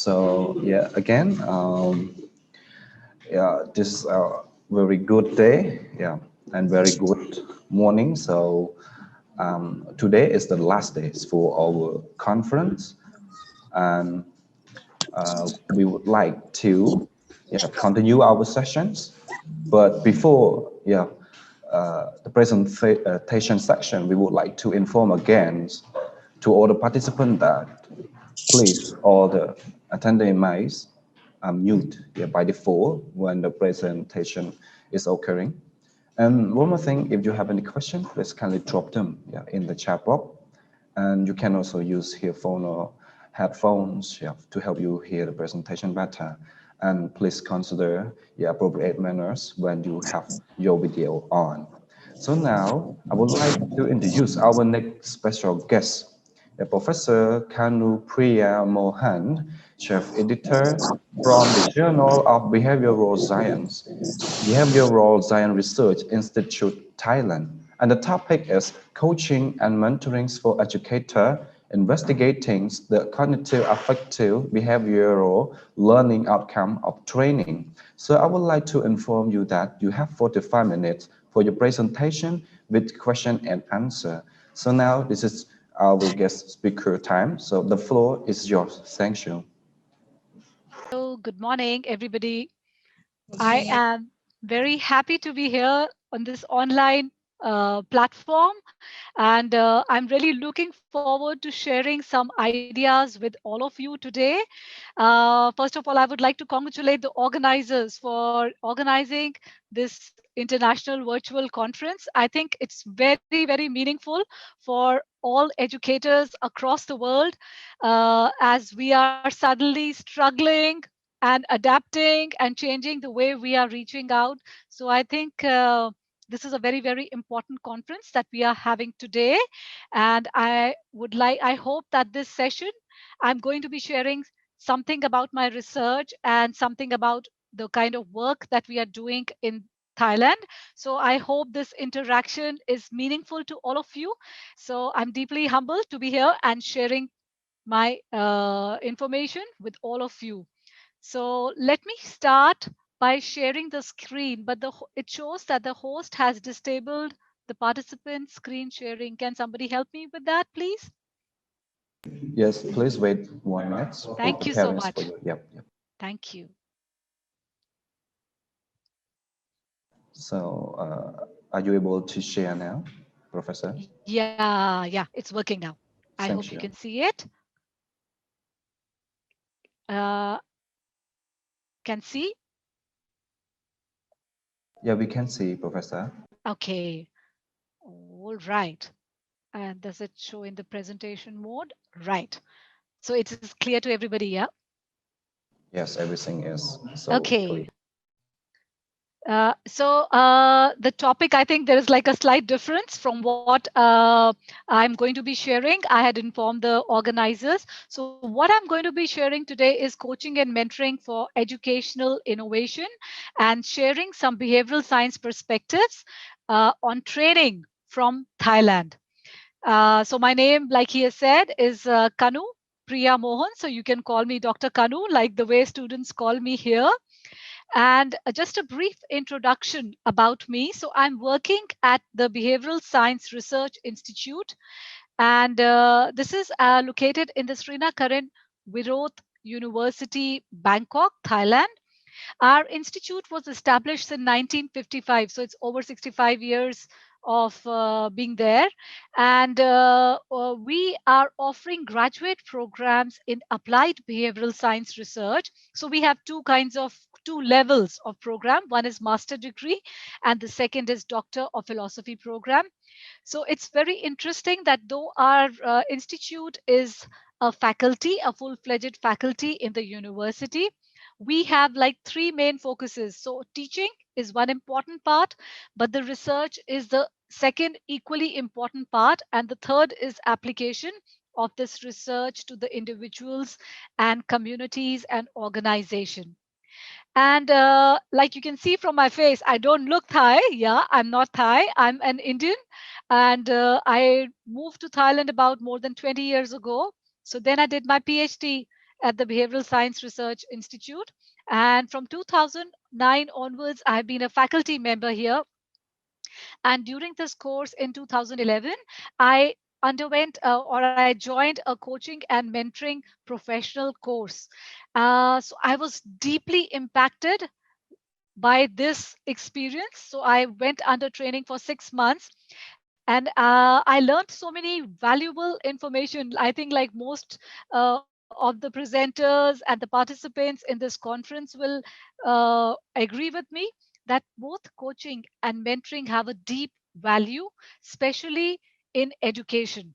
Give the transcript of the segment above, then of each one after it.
So yeah, again, yeah, this is a very good day, yeah, and very good morning. So today is the last day for our conference, and we would like to continue our sessions. But before the presentation section, we would like to inform again to all the participants that please all the attendee mics are mute by default when the presentation is occurring. And one more thing, if you have any questions, please kindly drop them in the chat box. And you can also use earphone or headphones to help you hear the presentation better. And please consider the appropriate manners when you have your video on. So now I would like to introduce our next special guest, Professor Kanu Priya Mohan, Chief Editor from the Journal of Behavioral Science, Behavioral Science Research Institute, Thailand. And the topic is coaching and mentoring for educator investigating the cognitive-affective behavioral learning outcome of training. So I would like to inform you that you have 45 minutes for your presentation with question and answer. So now this is our guest speaker time. So the floor is yours. Thank you. Hello, good morning, everybody. I am very happy to be here on this online platform, and I'm really looking forward to sharing some ideas with all of you today. First of all, I would like to congratulate the organizers for organizing this international virtual conference. I think it's very, very meaningful for all educators across the world as we are suddenly struggling and adapting and changing the way we are reaching out. So I think this is a very, very important conference that we are having today. And I hope that this session, I'm going to be sharing something about my research and something about the kind of work that we are doing in Thailand. So I hope this interaction is meaningful to all of you. So I'm deeply humbled to be here and sharing my information with all of you. So let me start by sharing the screen, but it shows that the host has disabled the participant screen sharing. Can somebody help me with that, please? Yes, please wait 1 minute. We're Thank you so preparing for much. you. Yep. Thank you. So are you able to share now, Professor? Yeah, it's working now. I Thank hope you you. can see it. Uh, can see? Yeah, we can see, Professor. Okay. All right. And does it show in the presentation mode? Right. So it is clear to everybody, yeah? Yes, everything is so clear. Okay. The topic, I think there is like a slight difference from what I'm going to be sharing. I had informed the organizers. So what I'm going to be sharing today is coaching and mentoring for educational innovation and sharing some behavioral science perspectives on training from Thailand. So my name, like he has said, is Kanu Priya Mohan. So you can call me Dr. Kanu, like the way students call me here. And just a brief introduction about me. So I'm working at the Behavioral Science Research Institute, and this is located in the Srinagar Viroth University, Bangkok, Thailand. Our institute was established in 1955, so it's over 65 years of being there. And we are offering graduate programs in applied behavioral science research. So we have two levels of program. One is master degree, and the second is doctor of philosophy program. So it's very interesting that though our institute is a faculty, a full-fledged faculty in the university, we have like three main focuses. So teaching is one important part, but the research is the second equally important part, and the third is application of this research to the individuals and communities and organization. And like you can see from my face, I don't look Thai. Yeah, I'm not Thai. I'm an Indian. And I moved to Thailand about more than 20 years ago. So then I did my PhD at the Behavioral Science Research Institute. And from 2009 onwards, I've been a faculty member here. And during this course in 2011, I underwent or I joined a coaching and mentoring professional course. So I was deeply impacted by this experience. So I went under training for 6 months, and I learned so many valuable information. I think, like most of the presenters and the participants in this conference will agree with me that both coaching and mentoring have a deep value, especially in education.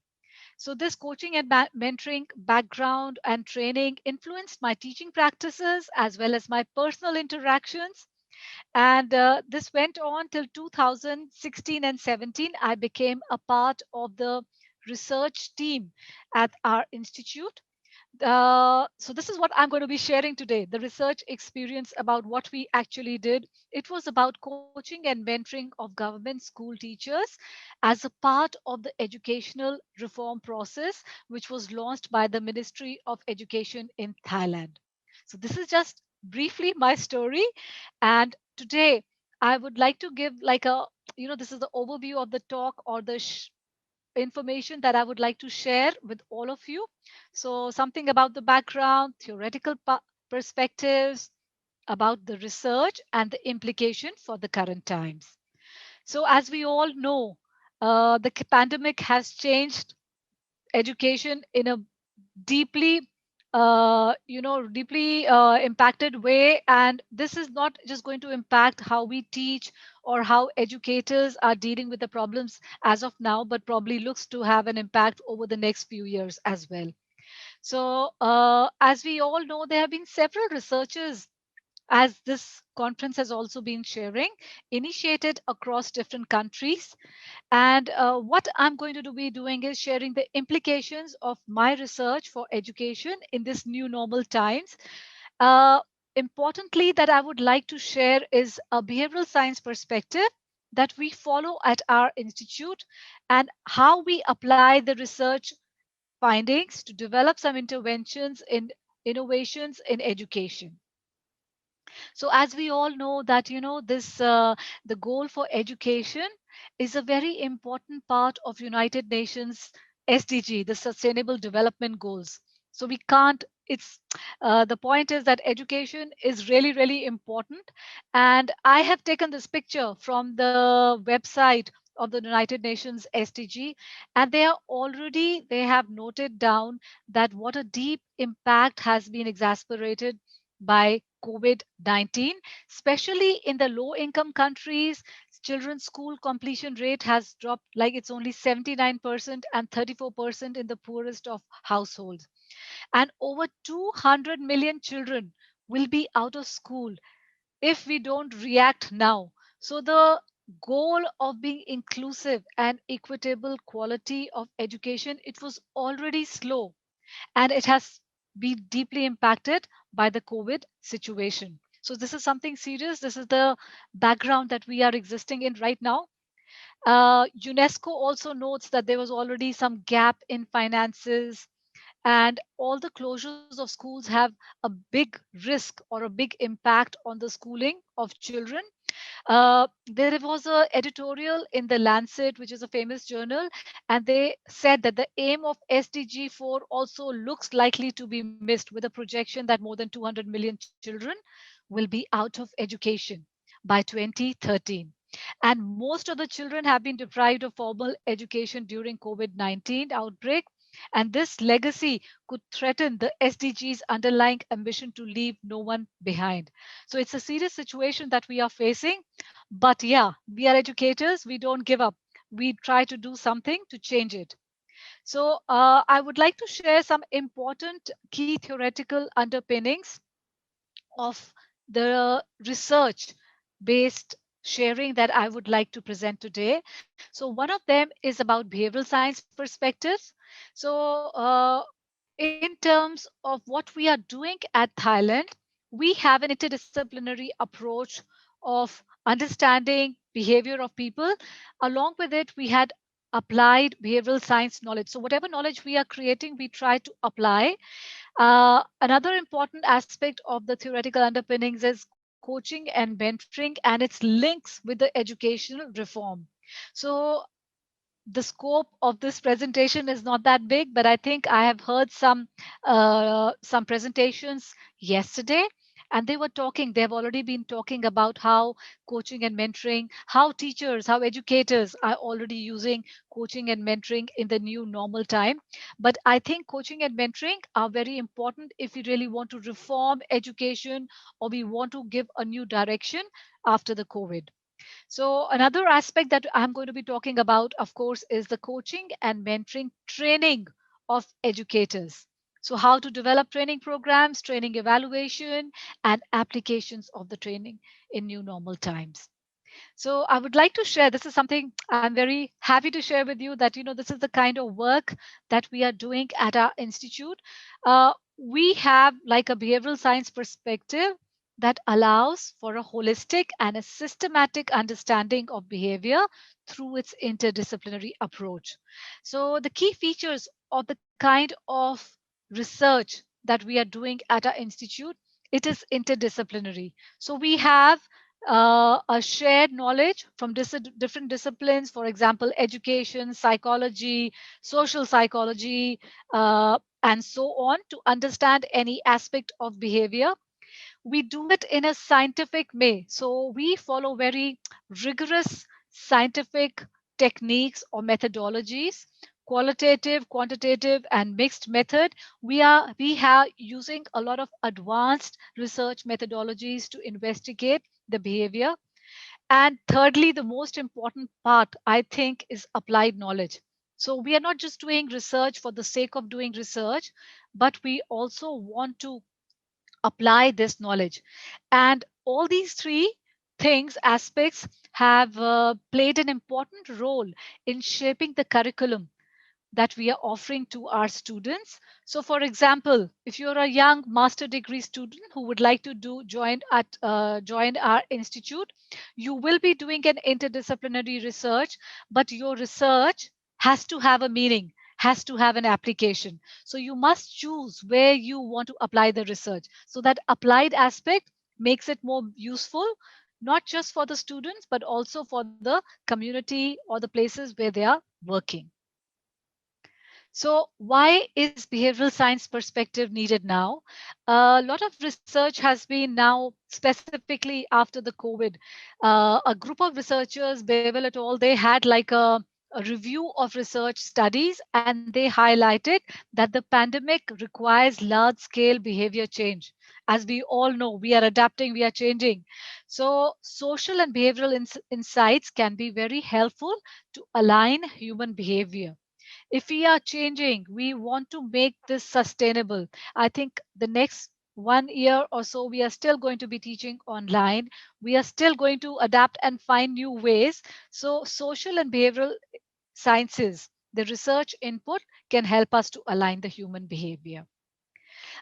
So, this coaching and mentoring background and training influenced my teaching practices as well as my personal interactions. And this went on till 2016 and 17. I became a part of the research team at our institute. So this is what I'm going to be sharing today, the research experience about what we actually did. It was about coaching and mentoring of government school teachers as a part of the educational reform process, which was launched by the Ministry of Education in Thailand. So this is just briefly my story. And today I would like to give like a, this is the overview of the talk or the information that I would like to share with all of you. So, something about the background, theoretical perspectives, about the research and the implication for the current times. So, as we all know, the pandemic has changed education in a deeply deeply impacted way, and this is not just going to impact how we teach or how educators are dealing with the problems as of now, but probably looks to have an impact over the next few years as well. So as we all know, there have been several researchers, as this conference has also been sharing, initiated across different countries. And what I'm going to be doing is sharing the implications of my research for education in this new normal times. Uh, Importantly, that I would like to share is a behavioral science perspective that we follow at our institute, and how we apply the research findings to develop some interventions in innovations in education. So as we all know that, this the goal for education is a very important part of United Nations SDG, the Sustainable Development Goals. So we can't, it's the point is that education is really, really important. And I have taken this picture from the website of the United Nations SDG, and they have noted down that what a deep impact has been exacerbated by COVID 19, especially in the low income countries. Children's school completion rate has dropped, like it's only 79% and 34% in the poorest of households. And over 200 million children will be out of school if we don't react now. So, the goal of being inclusive and equitable quality of education, it was already slow, and it has been deeply impacted by the COVID situation. So, this is something serious. This is the background that we are existing in right now. UNESCO also notes that there was already some gap in finances, and all the closures of schools have a big risk or a big impact on the schooling of children. There was a editorial in the Lancet, which is a famous journal, and they said that the aim of SDG 4 also looks likely to be missed, with a projection that more than 200 million children will be out of education by 2013. And most of the children have been deprived of formal education during COVID-19 outbreak. And this legacy could threaten the SDG's underlying ambition to leave no one behind. So it's a serious situation that we are facing. But yeah, we are educators, we don't give up. We try to do something to change it. So I would like to share some important key theoretical underpinnings of the research based sharing that I would like to present today. So, one of them is about behavioral science perspectives. So, in terms of what we are doing at Thailand, we have an interdisciplinary approach of understanding behavior of people. Along with it, we had applied behavioral science knowledge. So, whatever knowledge we are creating, we try to apply. Another important aspect of the theoretical underpinnings is coaching and mentoring and its links with the educational reform. So the scope of this presentation is not that big, but I think I have heard some presentations yesterday, and they were talking. They have already been talking about how coaching and mentoring, how teachers, how educators are already using coaching and mentoring in the new normal time. But I think coaching and mentoring are very important if we really want to reform education or we want to give a new direction after the COVID. So, another aspect that I'm going to be talking about, of course, is the coaching and mentoring training of educators. So, how to develop training programs, training evaluation, and applications of the training in new normal times. So I would like to share, this is something I'm very happy to share with you, that this is the kind of work that we are doing at our institute. We have like a behavioral science perspective that allows for a holistic and a systematic understanding of behavior through its interdisciplinary approach. So the key features of the kind of research that we are doing at our institute, it is interdisciplinary. So we have a shared knowledge from different disciplines, for example, education, psychology, social psychology, and so on, to understand any aspect of behavior. We do it in a scientific way. So we follow very rigorous scientific techniques or methodologies, qualitative, quantitative, and mixed method. We have using a lot of advanced research methodologies to investigate the behavior. And thirdly, the most important part, I think, is applied knowledge. So we are not just doing research for the sake of doing research, but we also want to apply this knowledge. And all these three things, aspects, have played an important role in shaping the curriculum that we are offering to our students. So, for example, if you're a young master degree student who would like to join our institute, you will be doing an interdisciplinary research, but your research has to have a meaning, has to have an application. So you must choose where you want to apply the research. So that applied aspect makes it more useful, not just for the students, but also for the community or the places where they are working. So, why is behavioral science perspective needed now? A lot of research has been now, specifically after the COVID. A group of researchers, Bevel et al., they had like a review of research studies, and they highlighted that the pandemic requires large scale behavior change. As we all know, we are adapting, we are changing. So, social and behavioral insights can be very helpful to align human behavior. If we are changing, we want to make this sustainable. I think the next 1 year or so, we are still going to be teaching online. We are still going to adapt and find new ways. So, social and behavioral sciences, the research input, can help us to align the human behavior.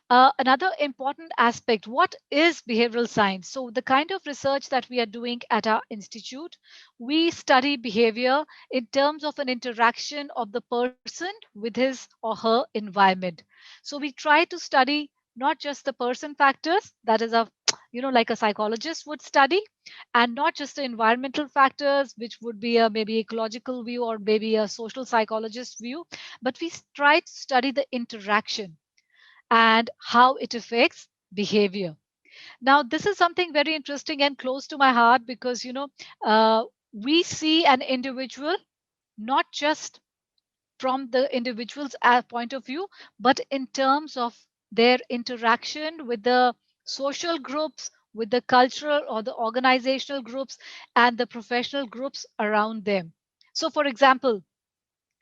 Another important aspect, what is behavioral science? So, the kind of research that we are doing at our institute, we study behavior in terms of an interaction of the person with his or her environment. So, we try to study not just the person factors, that is a like a psychologist would study, and not just the environmental factors, which would be a maybe ecological view or maybe a social psychologist view, but we try to study the interaction and how it affects behavior. Now, this is something very interesting and close to my heart because, we see an individual not just from the individual's point of view, but in terms of their interaction with the social groups, with the cultural or the organizational groups, and the professional groups around them. So, for example,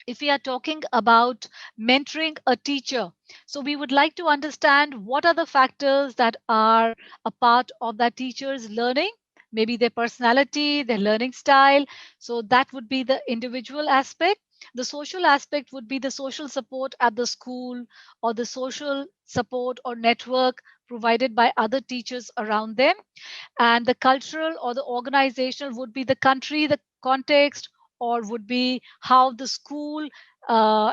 if we are talking about mentoring a teacher, so we would like to understand what are the factors that are a part of that teacher's learning, maybe their personality, their learning style. So that would be the individual aspect. The social aspect would be the social support at the school or the social support or network provided by other teachers around them. And the cultural or the organizational would be the country, the context, or would be how the school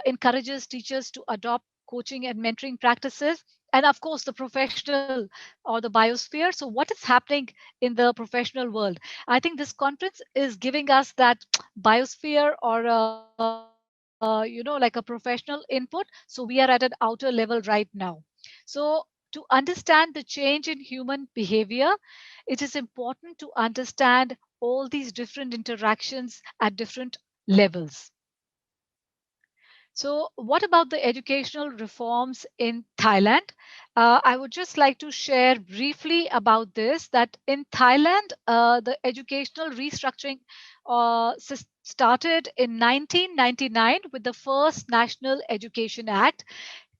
encourages teachers to adopt coaching and mentoring practices. and of course the professional or the biosphere. So what is happening in the professional world? I think this conference is giving us that biosphere, or like a professional input. So we are at an outer level right now. So to understand the change in human behavior, it is important to understand all these different interactions at different levels. So, what about the educational reforms in Thailand? I would just like to share briefly about this, that in Thailand, the educational restructuring started in 1999 with the first National Education Act.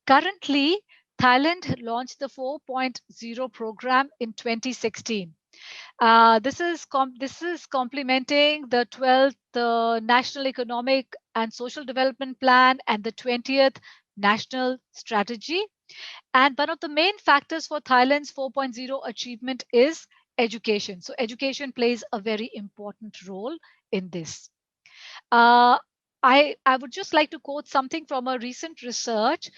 Currently, Thailand launched the 4.0 program in 2016. This is complementing the 12th National Economic and Social Development Plan and the 20th National Strategy. And one of the main factors for Thailand's 4.0 achievement is education. So education plays a very important role in this. Uh, I would just like to quote something from a recent research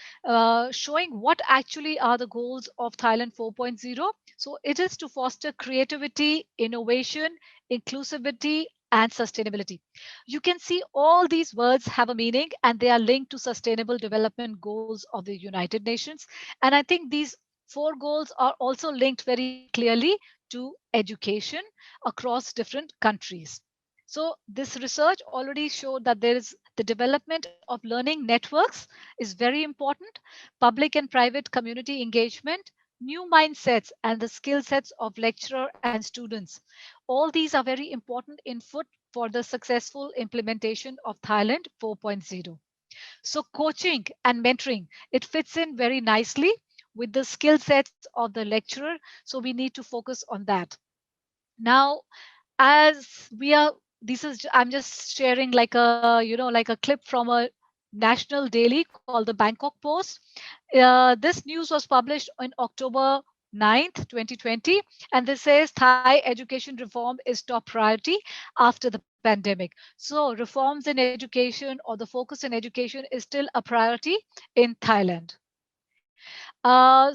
showing what actually are the goals of Thailand 4.0. So it is to foster creativity, innovation, inclusivity, and sustainability. You can see all these words have a meaning and they are linked to sustainable development goals of the United Nations. And I think these four goals are also linked very clearly to education across different countries. So this research already showed that there is the development of learning networks is very important, public and private community engagement, new mindsets, and the skill sets of lecturer and students. All these are very important input for the successful implementation of Thailand 4.0. So coaching and mentoring, it fits in very nicely with the skill sets of the lecturer. So we need to focus on that. Now, as we are, I'm just sharing like a, like a clip from a national daily called the Bangkok Post. This news was published on October 9th, 2020, and this says Thai education reform is top priority after the pandemic. So reforms in education, or the focus in education, is still a priority in Thailand.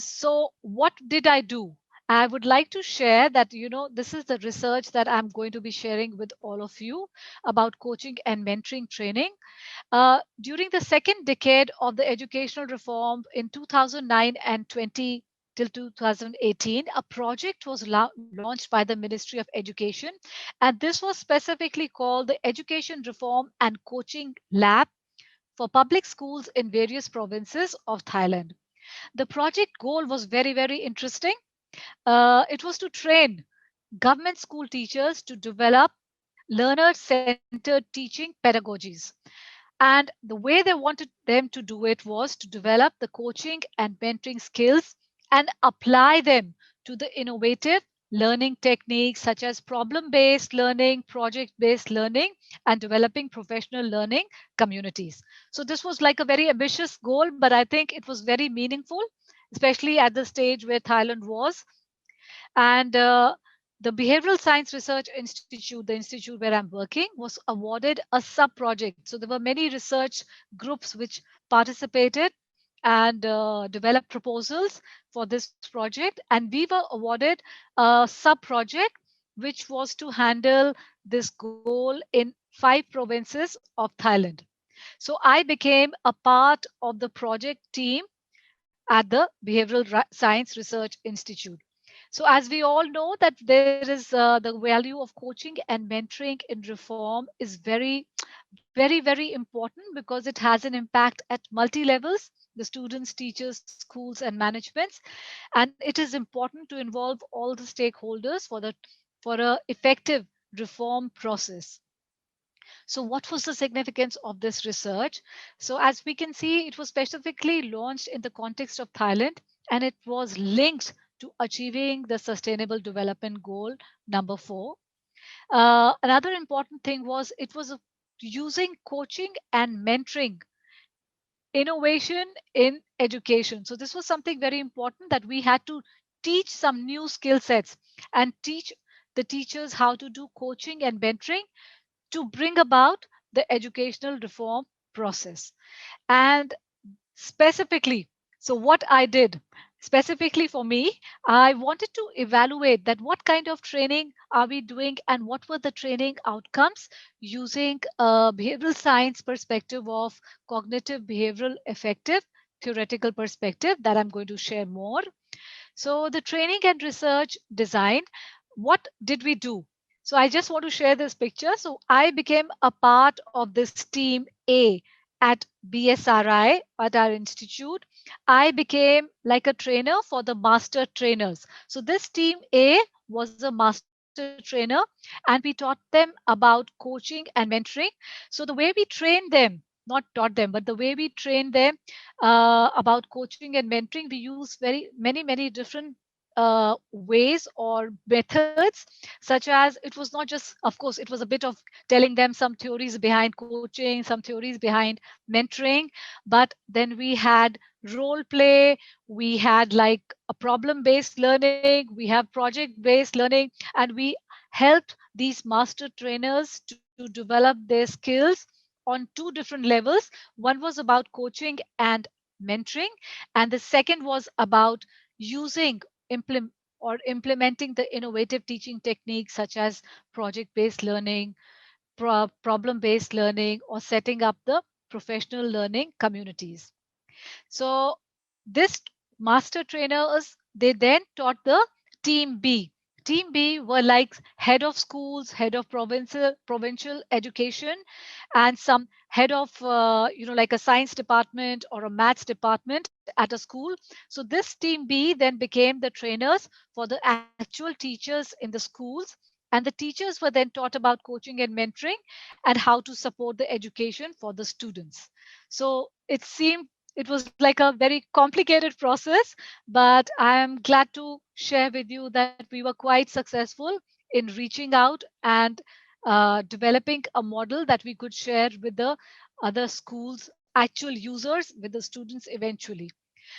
So what did I do? I would like to share that, this is the research that I'm going to be sharing with all of you about coaching and mentoring training. During the second decade of the educational reform in 2009 and 20 till 2018, a project was launched by the Ministry of Education, and this was specifically called the Education Reform and Coaching Lab for public schools in various provinces of Thailand. The project goal was very, very interesting. It was to train government school teachers to develop learner centered teaching pedagogies. And the way they wanted them to do it was to develop the coaching and mentoring skills and apply them to the innovative learning techniques such as problem based learning, project based learning, and developing professional learning communities. So, this was like a very ambitious goal, but I think it was very meaningful, especially at the stage where Thailand was. And the Behavioral Science Research Institute, the institute where I'm working, was awarded a sub project. So there were many research groups which participated and developed proposals for this project. And we were awarded a sub project which was to handle this goal in 5 provinces of Thailand. So I became a part of the project team at the Behavioral Science Research Institute. So, as we all know, that there is the value of coaching and mentoring in reform is very, very, very important because it has an impact at multi levels: the students, teachers, schools, and managements. And it is important to involve all the stakeholders for a effective reform process. So, what was the significance of this research? So, as we can see, it was specifically launched in the context of Thailand, and it was linked to achieving the Sustainable Development Goal number 4. Another important thing was it was using coaching and mentoring innovation in education. So, this was something very important, that we had to teach some new skill sets and teach the teachers how to do coaching and mentoring to bring about the educational reform process. And specifically, so what I did. specifically for me, I wanted to evaluate that what kind of training are we doing and what were the training outcomes using a behavioral science perspective of cognitive behavioral affective theoretical perspective that I'm going to share more. So the training and research design, what did we do? So I just want to share this picture. So I became a part of this team A at BSRI at our institute. I became like a trainer for the master trainers. So this team A was a master trainer and we taught them about coaching and mentoring. So the way we trained them, not taught them, but the way we trained them about coaching and mentoring, we use many different ways or methods, such as it was not just, of course, it was a bit of telling them some theories behind coaching, some theories behind mentoring, but then we had role play, we had like a problem based learning, we have project based learning, and we helped these master trainers to develop their skills on two different levels. One was about coaching and mentoring, and the second was about using implementing the innovative teaching techniques such as project based learning, problem based learning, or setting up the professional learning communities. So this master trainers, they then taught the team B. Team B were like head of schools, head of provincial education, and some head of like a science department or a maths department at a school. So this team B then became the trainers for the actual teachers in the schools, and the teachers were then taught about coaching and mentoring and how to support the education for the students. So it was like a very complicated process, but I am glad to share with you that we were quite successful in reaching out and developing a model that we could share with the other schools, actual users, with the students eventually.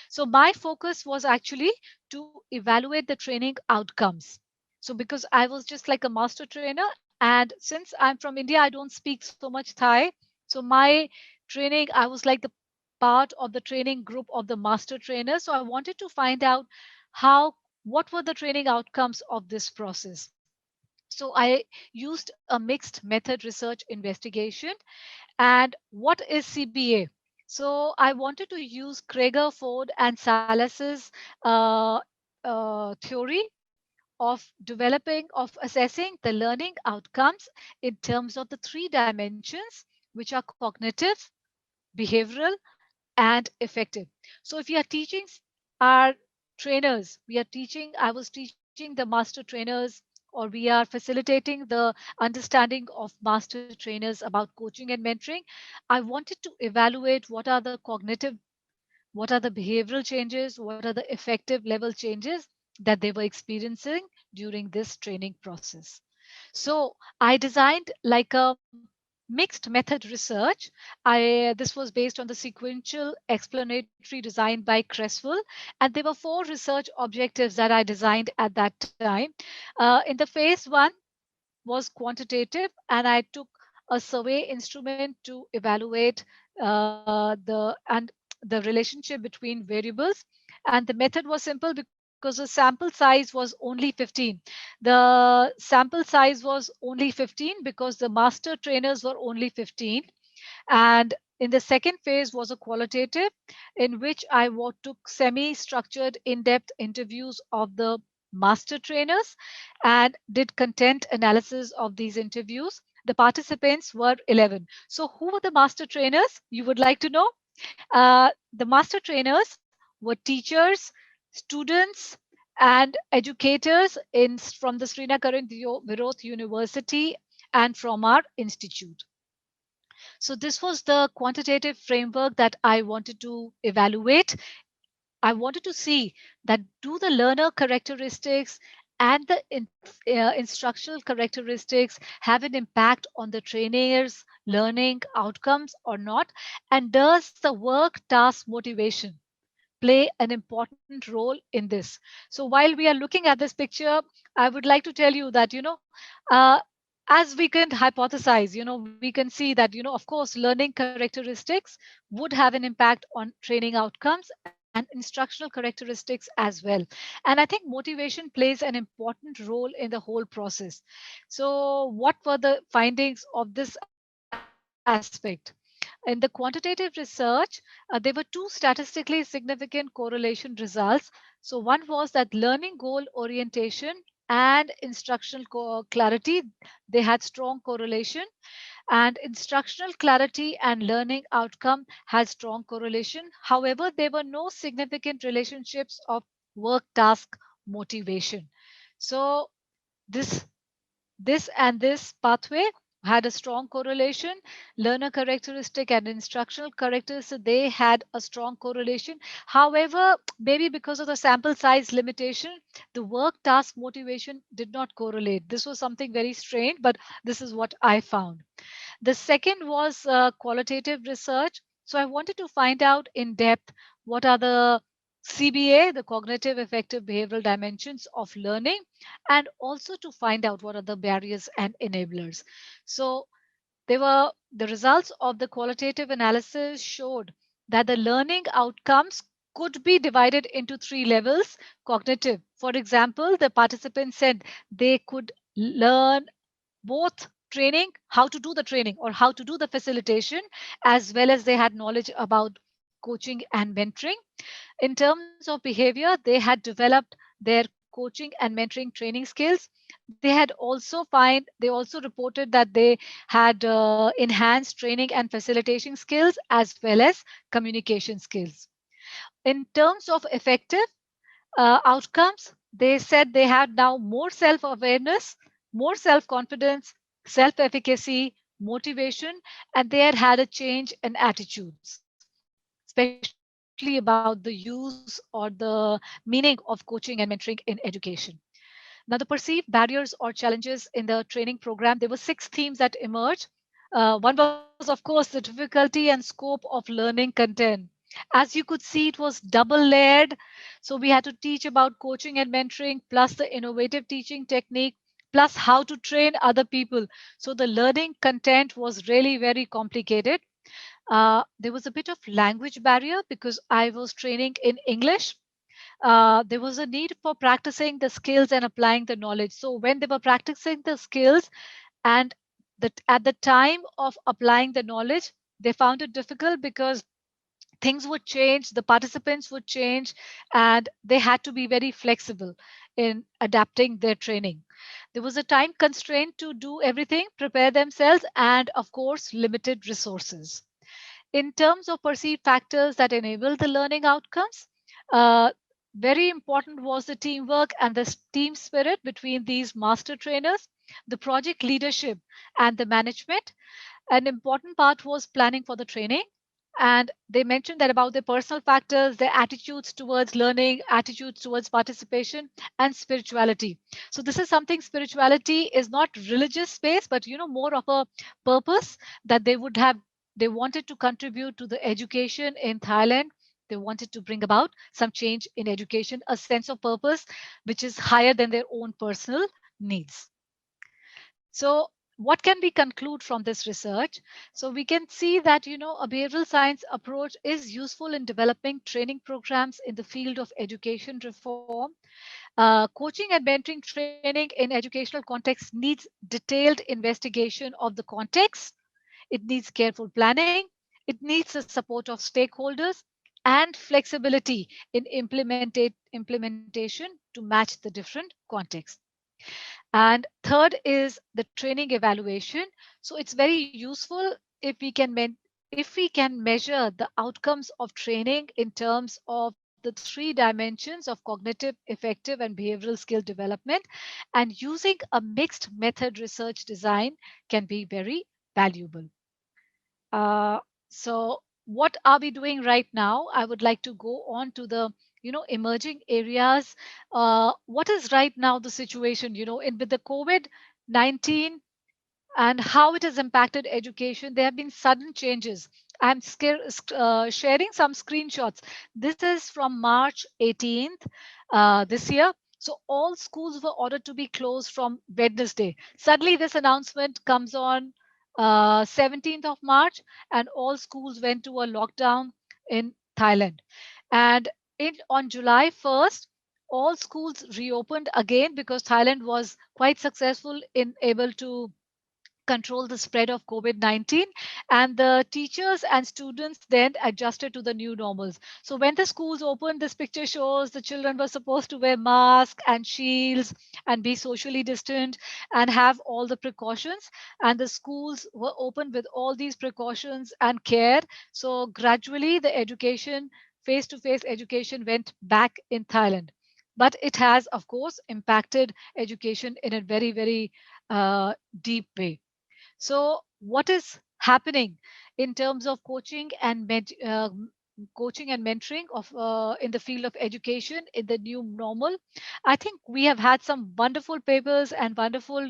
So my focus was actually to evaluate the training outcomes. So because I was just like a master trainer, and since I'm from India, I don't speak so much Thai. So my training, I was like the part of the training group of the master trainers. So I wanted to find out what were the training outcomes of this process. So I used a mixed method research investigation. And what is CBA? So I wanted to use Krager, Ford, and Salas's theory of assessing the learning outcomes in terms of the three dimensions, which are cognitive, behavioral, and effective. So if you are teaching our trainers, I was teaching the master trainers, or we are facilitating the understanding of master trainers about coaching and mentoring. I wanted to evaluate what are the behavioral changes, what are the effective level changes that they were experiencing during this training process. So I designed like a mixed method research. This was based on the sequential explanatory design by Creswell, and there were four research objectives that I designed at that time. In the phase one was quantitative, and I took a survey instrument to evaluate the relationship between variables. And the method was simple because the sample size was only 15. The sample size was only 15 because the master trainers were only 15. And in the second phase was a qualitative, in which took semi-structured in-depth interviews of the master trainers and did content analysis of these interviews. The participants were 11. So who were the master trainers? You would like to know? The master trainers were teachers, students, and educators from the Srinagar Viroth University and from our institute. So this was the quantitative framework that I wanted to evaluate. I wanted to see that do the learner characteristics and the instructional characteristics have an impact on the trainer's learning outcomes or not? And does the work task motivation play an important role in this? So while we are looking at this picture, I would like to tell you that, uh, as we can hypothesize, we can see that, of course, learning characteristics would have an impact on training outcomes. And and instructional characteristics as well. And I think motivation plays an important role in the whole process. So, what were the findings of this aspect? In the quantitative research, there were two statistically significant correlation results. So, one was that learning goal orientation and instructional clarity, they had strong correlation, and instructional clarity and learning outcome had strong correlation. However, there were no significant relationships of work task motivation. So, this this pathway had a strong correlation. Learner characteristic and instructional characteristics, they had a strong correlation. However, maybe because of the sample size limitation, the work task motivation did not correlate. This was something very strange, but this is what I found. The second was qualitative research. So I wanted to find out in depth what are the CBA, the cognitive affective behavioral dimensions of learning, and also to find out what are the barriers and enablers. So they were the results of the qualitative analysis showed that the learning outcomes could be divided into three levels. Cognitive, for example, the participants said they could learn both training, how to do the training or how to do the facilitation, as well as they had knowledge about coaching and mentoring. In terms of behavior, they had developed their coaching and mentoring training skills. They also reported that they had enhanced training and facilitation skills as well as communication skills. In terms of effective outcomes, they said they had now more self awareness, more self confidence, self efficacy, motivation, and they had a change in attitudes, especially about the use or the meaning of coaching and mentoring in education. Now, the perceived barriers or challenges in the training program, there were six themes that emerged. One was, of course, the difficulty and scope of learning content. As you could see, it was double layered. So we had to teach about coaching and mentoring, plus the innovative teaching technique, plus how to train other people. So the learning content was really very complicated. There was a bit of language barrier because I was training in English. There was a need for practicing the skills and applying the knowledge. So when they were practicing the skills and at the time of applying the knowledge, they found it difficult because things would change, the participants would change, and they had to be very flexible in adapting their training. There was a time constraint to do everything, prepare themselves, and of course, limited resources. In terms of perceived factors that enable the learning outcomes, uh, very important was the teamwork and the team spirit between these master trainers, the project leadership, and the management. An important part was planning for the training. And they mentioned that about their personal factors, their attitudes towards learning, attitudes towards participation, and spirituality. So this is something, spirituality is not religious space, but more of a purpose that they wanted to contribute to the education in Thailand. They wanted to bring about some change in education, a sense of purpose, which is higher than their own personal needs. So, what can we conclude from this research? So, we can see that a behavioral science approach is useful in developing training programs in the field of education reform. Coaching and mentoring training in educational context needs detailed investigation of the context. It needs careful planning. It needs the support of stakeholders and flexibility in implementation to match the different contexts. And third is the training evaluation. So it's very useful if we can measure the outcomes of training in terms of the three dimensions of cognitive, affective, and behavioral skill development. And using a mixed method research design can be very valuable. Uh, so what are we doing right now? I would like to go on to the emerging areas. What is right now the situation? In with the COVID-19 and how it has impacted education. There have been sudden changes. Sharing some screenshots. This is from March 18th this year. So all schools were ordered to be closed from Wednesday. Suddenly, this announcement comes on 17th of March, and all schools went to a lockdown in Thailand. And on July 1st, all schools reopened again because Thailand was quite successful in able to control the spread of COVID-19, and the teachers and students then adjusted to the new normals. So when the schools opened, this picture shows the children were supposed to wear masks and shields and be socially distant and have all the precautions, and the schools were opened with all these precautions and care. So gradually the education, face to face education, went back in Thailand, but it has of course impacted education in a very very deep way. So, what is happening in terms of coaching and mentoring of in the field of education in the new normal? I think we have had some wonderful papers and wonderful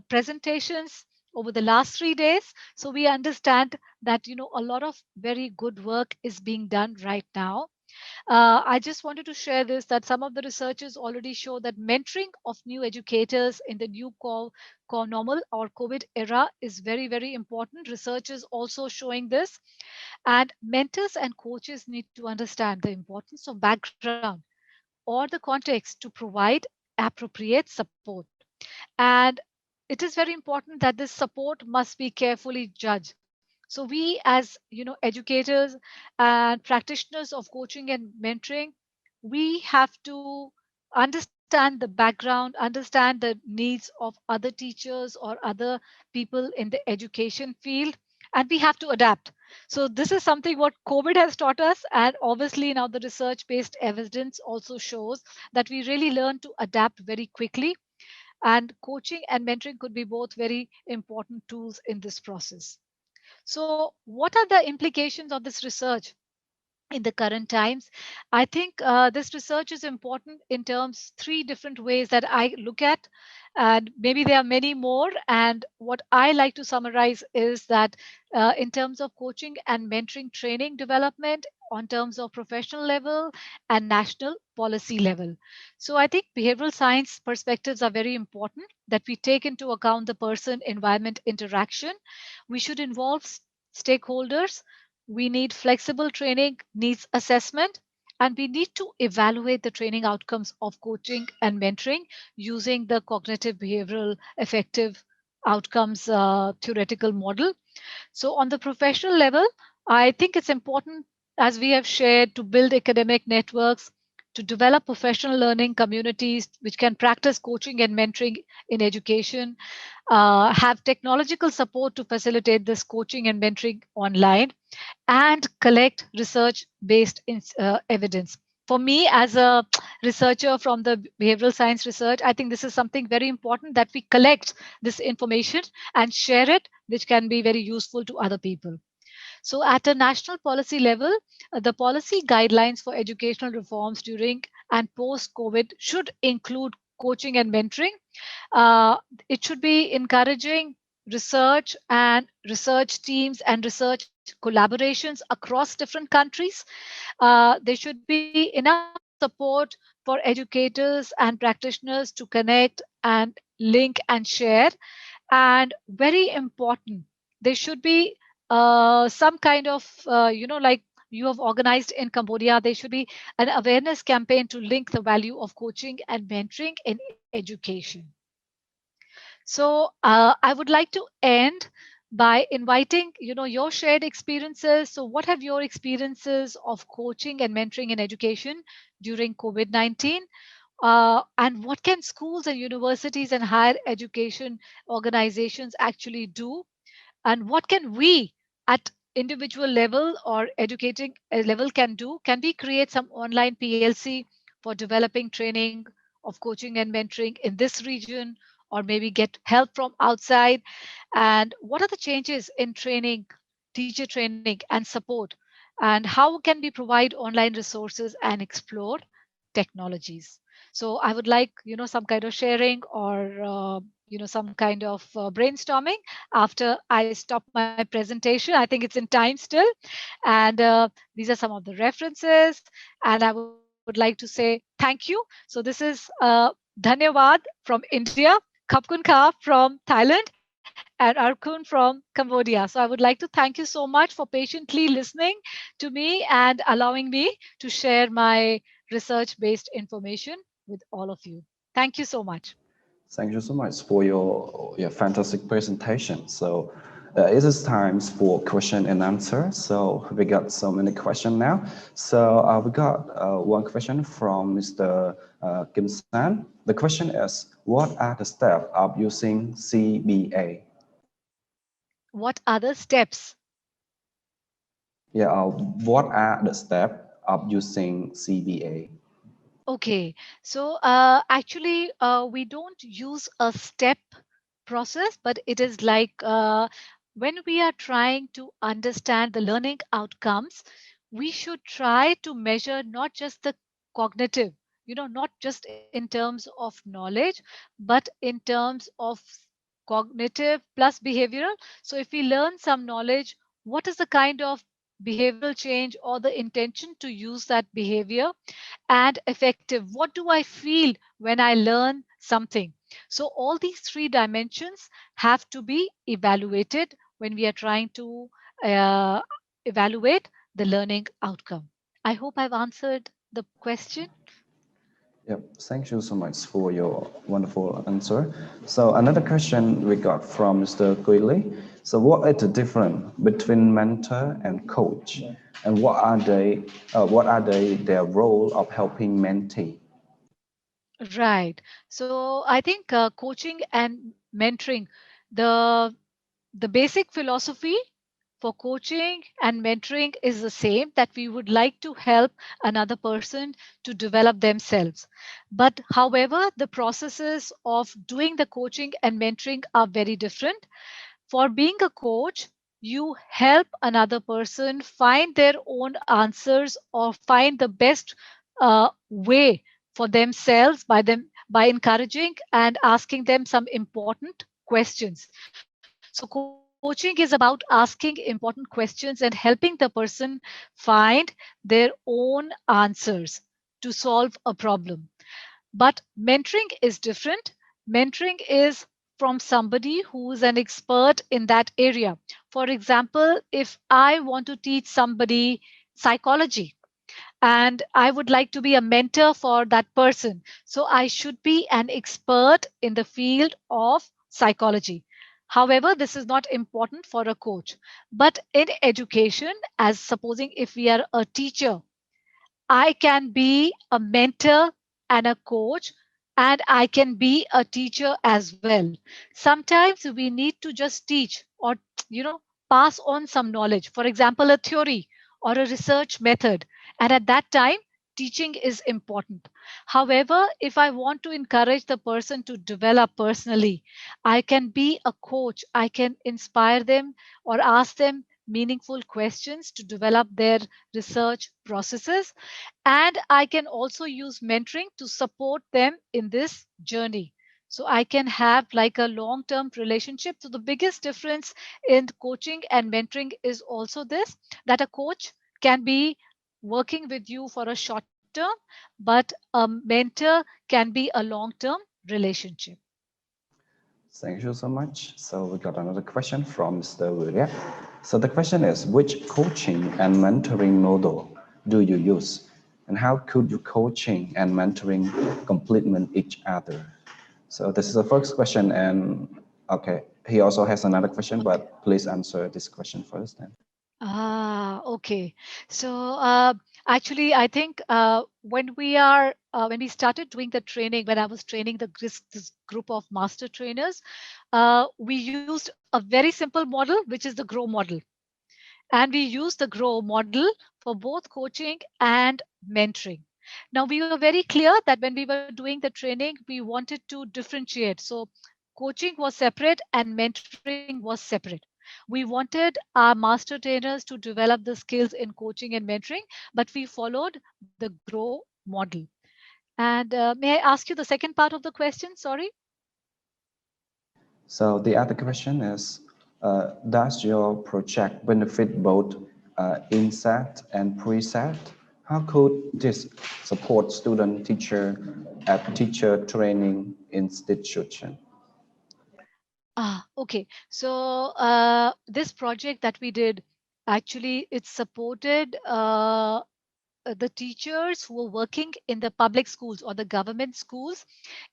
presentations over the last 3 days. So we understand that a lot of very good work is being done right now. I just wanted to share this that some of the researchers already show that mentoring of new educators in the new core normal or COVID era is very, very important. Research is also showing this. And mentors and coaches need to understand the importance of background or the context to provide appropriate support. And it is very important that this support must be carefully judged. So we as educators and practitioners of coaching and mentoring, we have to understand the background, understand the needs of other teachers or other people in the education field, and we have to adapt. So this is something what COVID has taught us, and obviously now the research based evidence also shows that we really learn to adapt very quickly, and coaching and mentoring could be both very important tools in this process. So, what are the implications of this research in the current times? I think this research is important in terms three different ways that I look at, and maybe there are many more. And what I like to summarize is that in terms of coaching and mentoring training development, on terms of professional level and national policy level. So I think behavioral science perspectives are very important, that we take into account the person environment interaction. We should involve stakeholders. We need flexible training needs assessment, and we need to evaluate the training outcomes of coaching and mentoring using the cognitive behavioral affective outcomes theoretical model. So, on the professional level, I think it's important, as we have shared, to build academic networks, to develop professional learning communities which can practice coaching and mentoring in education, have technological support to facilitate this coaching and mentoring online, and collect research based evidence. For me, as a researcher from the behavioral science research, I think this is something very important, that we collect this information and share it, which can be very useful to other people. So, at a national policy level, the policy guidelines for educational reforms during and post COVID should include coaching and mentoring. uh, it should be encouraging research and research teams and research collaborations across different countries. There should be enough support for educators and practitioners to connect and link and share. And very important, there should be some kind of like you have organized in Cambodia, there should be an awareness campaign to link the value of coaching and mentoring in education. So I would like to end by inviting your shared experiences. So what have your experiences of coaching and mentoring in education during COVID-19? And what can schools and universities and higher education organizations actually do? And what can we at individual level or educating level can do? Can we create some online PLC for developing training of coaching and mentoring in this region, or maybe get help from outside? And what are the changes in training, teacher training and support? And how can we provide online resources and explore technologies? So I would like some kind of sharing, or some kind of brainstorming after I stop my presentation. I think it's in time still. And these are some of the references. And I would like to say thank you. So this is Dhanyawad from India, Khapkun Kha from Thailand, and and Arkun from Cambodia. So I would like to thank you so much for patiently listening to me and allowing me to share my research-based information with all of you. Thank you so much. Thank you so much for your fantastic presentation. So it is time for question and answer. So we got so many questions now. So we got one question from Mr. Kim San. The question is, what are the steps of using CBA? What other steps? Yeah, what are the steps of using CBA? Okay, so actually, we don't use a step process, but it is like when we are trying to understand the learning outcomes, we should try to measure not just the cognitive, not just in terms of knowledge, but in terms of cognitive plus behavioral. So if we learn some knowledge, what is the kind of behavioral change or the intention to use that behavior? And effective, what do I feel when I learn something? So all these three dimensions have to be evaluated when we are trying to uh, evaluate the learning outcome. I hope I've answered the question. Yep, thank you so much for your wonderful answer. So another question we got from Mr. Guili. So what is the difference between mentor and coach, and what are they their role of helping mentee? Right. So I think coaching and mentoring, the the basic philosophy for coaching and mentoring is the same, that we would like to help another person to develop themselves. But however, the processes of doing the coaching and mentoring are very different. For being a coach, you help another person find their own answers or find the best way for themselves by encouraging and asking them some important questions. So coaching is about asking important questions and helping the person find their own answers to solve a problem. But mentoring is different. Mentoring is from somebody who is an expert in that area. For example, if I want to teach somebody psychology, and I would like to be a mentor for that person, so I should be an expert in the field of psychology. However, this is not important for a coach. But in education, as supposing if we are a teacher, I can be a mentor and a coach, and I can be a teacher as well. Sometimes we need to just teach or, you know, pass on some knowledge, for example, a theory or a research method. And at that time, teaching is important. However, if I want to encourage the person to develop personally, I can be a coach. I can inspire them or ask them meaningful questions to develop their research processes. And I can also use mentoring to support them in this journey. So I can have like a long term relationship. So the biggest difference in coaching and mentoring is also this, that a coach can be working with you for a short term, but a mentor can be a long term relationship. Thank you so much. So we got another question from Mr. Wirya. So the question is, which coaching and mentoring model do you use? And how could your coaching and mentoring complement each other? So this is the first question. And okay, he also has another question, Okay. but please answer this question first then. Okay. So actually, I think when we started doing the training, when I was training this group of master trainers, we used a very simple model, which is the GROW model, and we used the GROW model for both coaching and mentoring. Now, we were very clear that when we were doing the training, we wanted to differentiate. So, coaching was separate and mentoring was separate. We wanted our master trainers to develop the skills in coaching and mentoring, but we followed the GROW model. And may I ask you the second part of the question? Sorry. So the other question is, does your project benefit both inset and preset? How could this support student teacher at teacher training institution? Okay. So this project that we did, actually, it supported the teachers who were working in the public schools or the government schools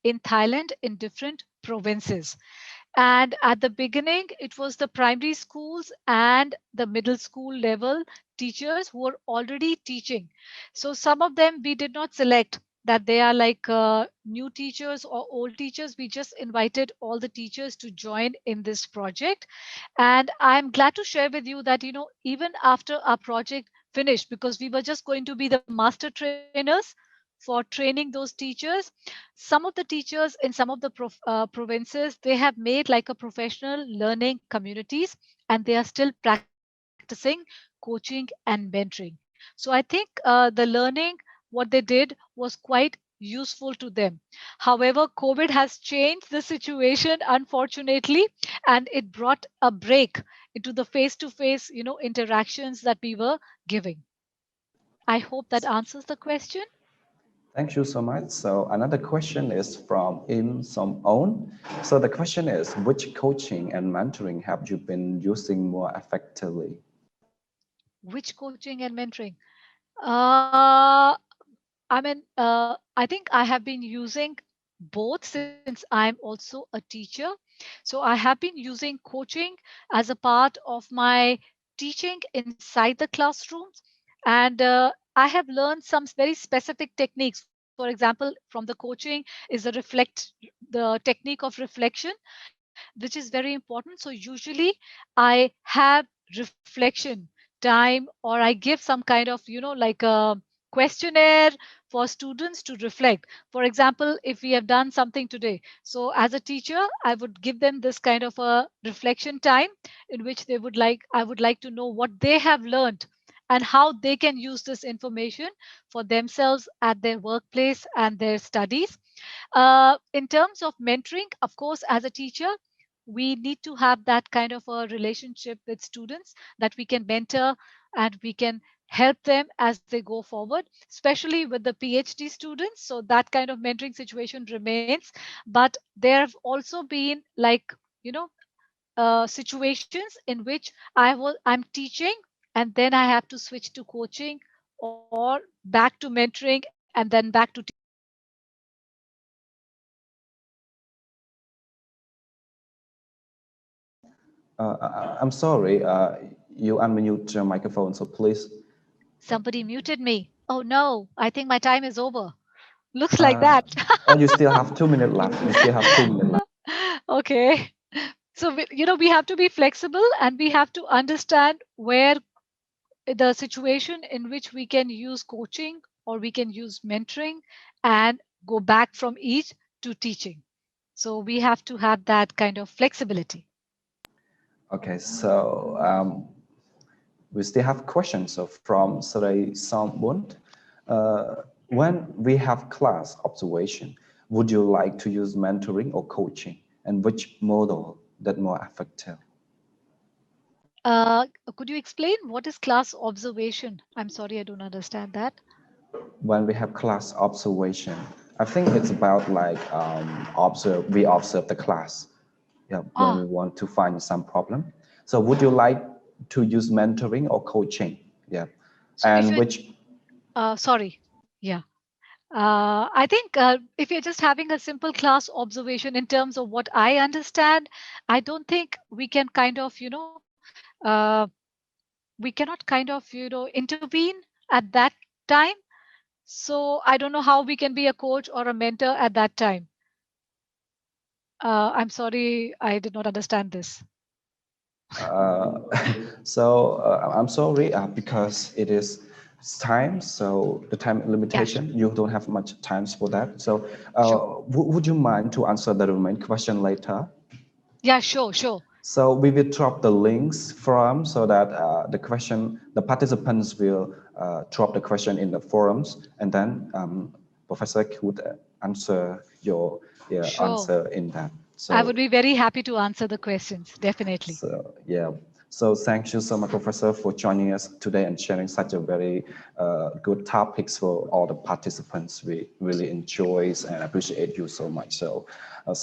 in Thailand in different provinces. And at the beginning, it was the primary schools and the middle school level teachers who were already teaching. So some of them we did not select that they are like new teachers or old teachers. We just invited all the teachers to join in this project. And I'm glad to share with you that, even after our project finished, because we were just going to be the master trainers for training those teachers, some of the teachers in some of the provinces, they have made like a professional learning communities, and they are still practicing coaching and mentoring. So I think the learning, what they did was quite useful to them. However, COVID has changed the situation, unfortunately, and it brought a break into the face to face interactions that we were giving. I hope that answers the question. Thank you so much. So another question is from Im Som On. So the question is, which coaching and mentoring have you been using more effectively? Which coaching and mentoring? Uh, I think I have been using both since I'm also a teacher. So I have been using coaching as a part of my teaching inside the classrooms. And I have learned some very specific techniques. For example, from the coaching is the technique of reflection, which is very important. So usually I have reflection time, or I give some kind of, like a questionnaire for students to reflect. For example, if we have done something today, so as a teacher, I would give them this kind of a reflection time in which I would like to know what they have learned and how they can use this information for themselves at their workplace and their studies. In terms of mentoring, of course, as a teacher, we need to have that kind of a relationship with students that we can mentor and we can help them as they go forward, especially with the PhD students. So that kind of mentoring situation remains. But there have also been like, you know, situations in which I'm teaching and then I have to switch to coaching or back to mentoring and then back to teaching. I'm sorry, you unmute your microphone, so please. Somebody muted me. Oh no, I think my time is over. Looks like Uh, that. oh, you still have 2 minutes left. You still have 2 minutes left. Okay. So, we have to be flexible and we have to understand where the situation in which we can use coaching or we can use mentoring and go back from each to teaching. So, we have to have that kind of flexibility. Okay, so we still have questions. So from Saray Soundbund, when we have class observation, would you like to use mentoring or coaching, and which model that more effective? Could you explain what is class observation? I'm sorry, I don't understand that. When we have class observation, I think it's about like we observe the class, yeah, when we Ah, want to find some problem. So would you like to use mentoring or coaching? Yeah, so if and you're, which sorry, yeah. I think if you're just having a simple class observation in terms of what I understand, I don't think we can kind of, uh, we cannot kind of, intervene at that time. So I don't know how we can be a coach or a mentor at that time. I'm sorry, I did not understand this. Uh, so I'm sorry because it is time. So the time Yeah, limitation, you don't have much times for that. So sure. would you mind to answer the remaining question later? Yeah, sure, sure. So we will drop the links from so that the participants will drop the question in the forums, and then Professor could answer your Sure. answer in that. I So would be very happy to answer the questions, definitely. So yeah. So thank you so much, Professor, for joining us today and sharing such a very good topics for all the participants. We really enjoy and appreciate you so much. So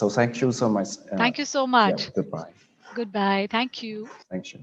thank you so much. Thank you so Yeah, much. goodbye. Goodbye. Thank you. Thank you.